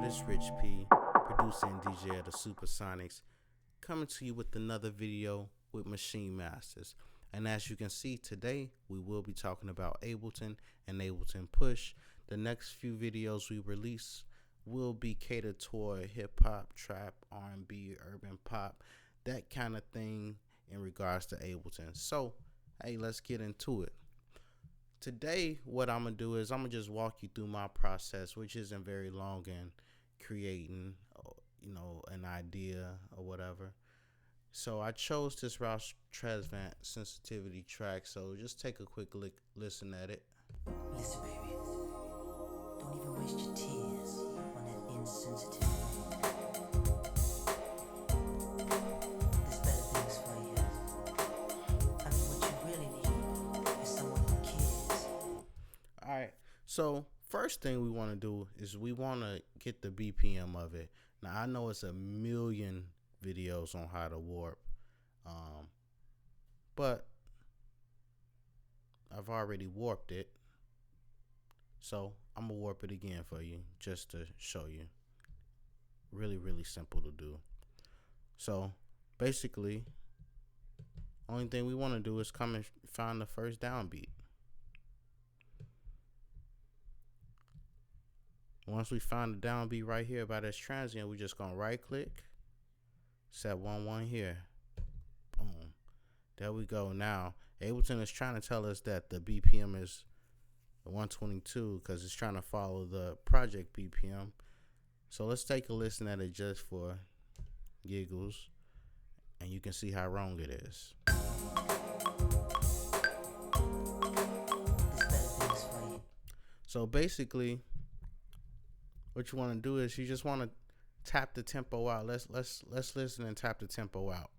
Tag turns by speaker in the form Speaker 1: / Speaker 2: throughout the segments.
Speaker 1: this Rich P, producer and DJ of the Supersonics, coming to you with another video with Machine Masters. And as you can see today, we will be talking about Ableton and Ableton Push. The next few videos we release will be catered toward hip-hop, trap, R&B, urban pop, that kind of thing in regards to Ableton. So, hey, let's get into it. Today, what I'm going to do is I'm going to just walk you through my process, which isn't very long in creating, an idea or whatever. So I chose this Roush Tresvant sensitivity track, so just take a quick listen at it.
Speaker 2: Listen, baby, don't even waste your tears on that insensitivity. There's better things for you. I mean, what you really need is someone who cares.
Speaker 1: Alright, so first thing we want to do is we want to get the BPM of it. Now, I know it's a million videos on how to warp, but I've already warped it, so I'm gonna warp it again for you just to show you. Really simple to do. So basically, only thing we want to do is come and find the first downbeat. Once we find the downbeat right here by this transient, we're just gonna right click, set 1-1 here. Boom. There we go. Now, Ableton is trying to tell us that the BPM is 122 because it's trying to follow the project BPM. So let's take a listen at it just for giggles, and you can see how wrong it is. So basically, what you want to do is you just want to tap the tempo out. Let's listen and tap the tempo out.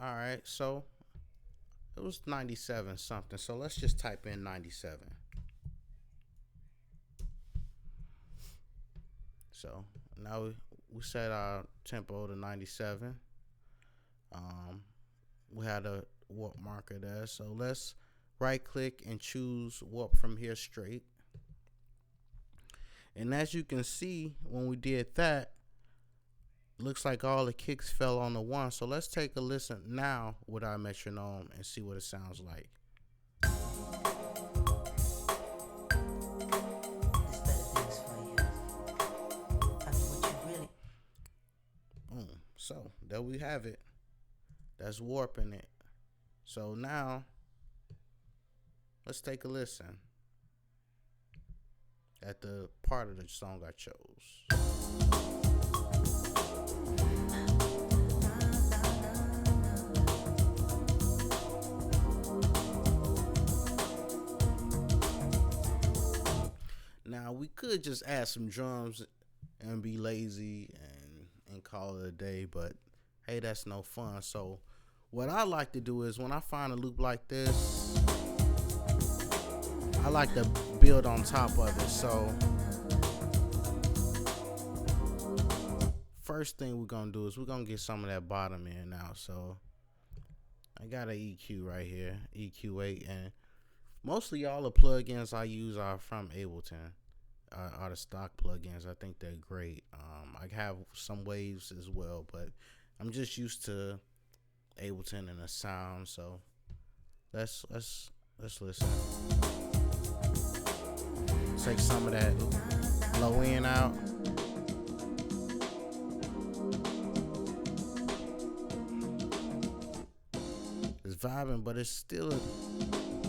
Speaker 1: All right, so it was 97 something. So let's just type in 97. So now we set our tempo to 97. We had a warp marker there, so let's right click and choose warp from here straight. And as you can see, when we did that, looks like all the kicks fell on the one. So let's take a listen now with our metronome and see what it sounds like. So there we have it. That's warping it. So now let's take a listen at the part of the song I chose. Now we could just add some drums and be lazy and call it a day, but hey, that's no fun. So what I like to do is when I find a loop like this, I like to build on top of it. So first thing we're gonna do is we're gonna get some of that bottom in now. So I got an EQ right here, EQ8, and mostly all the plugins I use are from Ableton. Are the stock plugins. I think they're great. I have some waves as well, but I'm just used to Ableton and the sound. So let's listen. Take some of that low end out. It's vibing, but it's still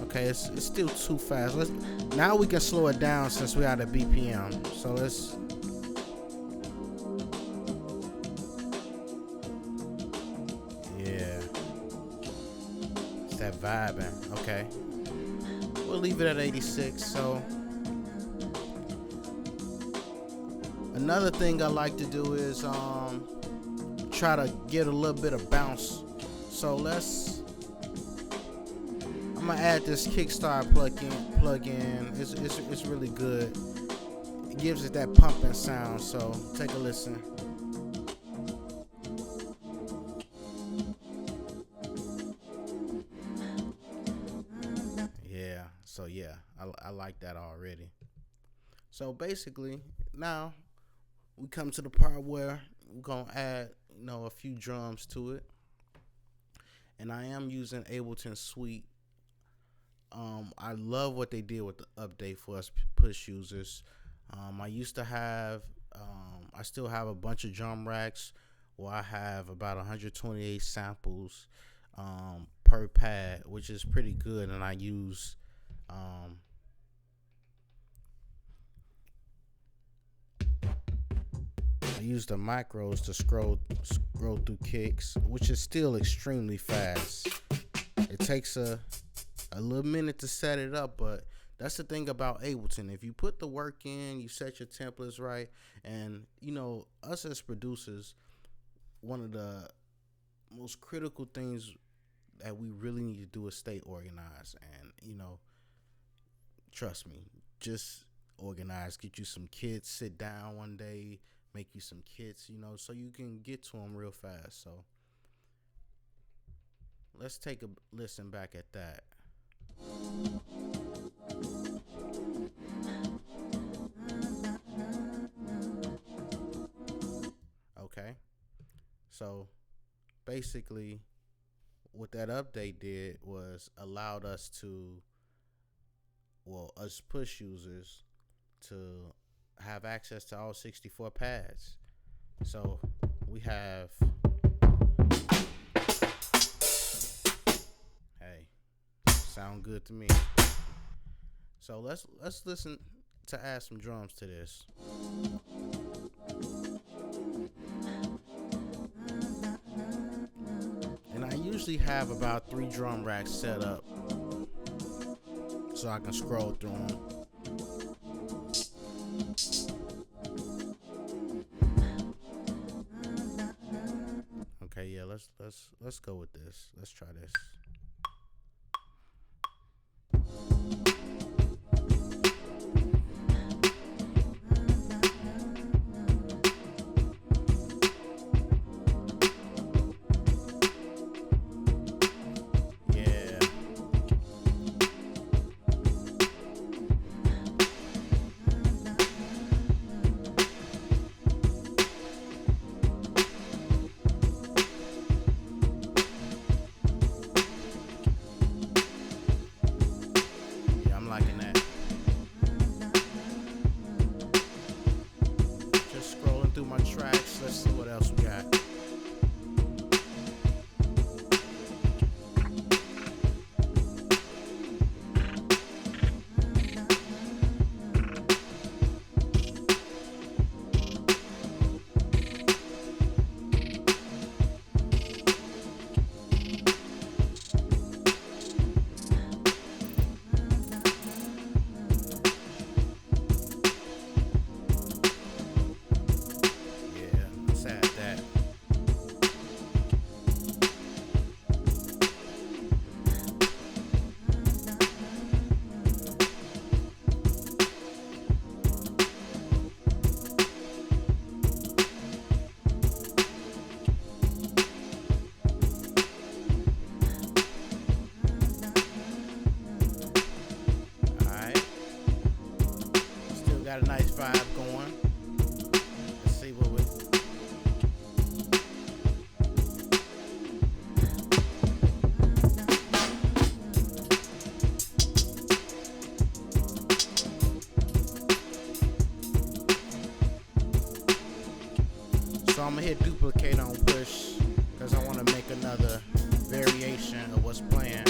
Speaker 1: okay, it's still too fast. Now we can slow it down since we are at a BPM. So let's. Yeah. It's that vibing. Okay. We'll leave it at 86. So another thing I like to do is try to get a little bit of bounce. So I'm gonna add this Kickstart plugin. It's really good. It gives it that pumping sound. So take a listen. that already. So basically, now we come to the part where we're gonna add, a few drums to it. And I am using Ableton Suite. I love what they did with the update for us push users. I used to have, I still have a bunch of drum racks where I have about 128 samples per pad, which is pretty good. And I use the macros to scroll through kicks, which is still extremely fast. It takes a little minute to set it up, but that's the thing about Ableton. If you put the work in, you set your templates right, and us as producers, one of the most critical things that we really need to do is stay organized. And trust me, just organize. Get you some kits, sit down one day, make you some kits, so you can get to them real fast. So let's take a listen back at that. Okay, so basically what that update did was allowed us to, us push users, to have access to all 64 pads. So we have, hey, sound good to me. So let's listen to add some drums to this. And I usually have about 3 drum racks set up so I can scroll through them. Okay, yeah, let's go with this. Let's try this. Got a nice vibe going. Let's see what we. So I'm gonna hit duplicate on push because I want to make another variation of what's playing.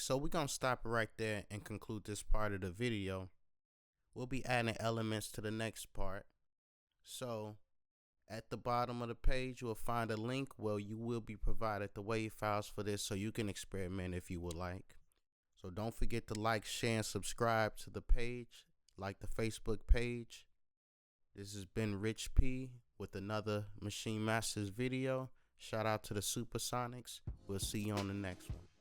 Speaker 1: so we're gonna stop right there and conclude this part of the video. We'll be adding elements to the next part. So at the bottom of the page, you will find a link where you will be provided the WAV files for this, so you can experiment if you would like. So don't forget to like, share, and subscribe to the page, like the Facebook page. This has been Rich P with another Maschine Masters video. Shout out to the Supersonics. We'll see you on the next one.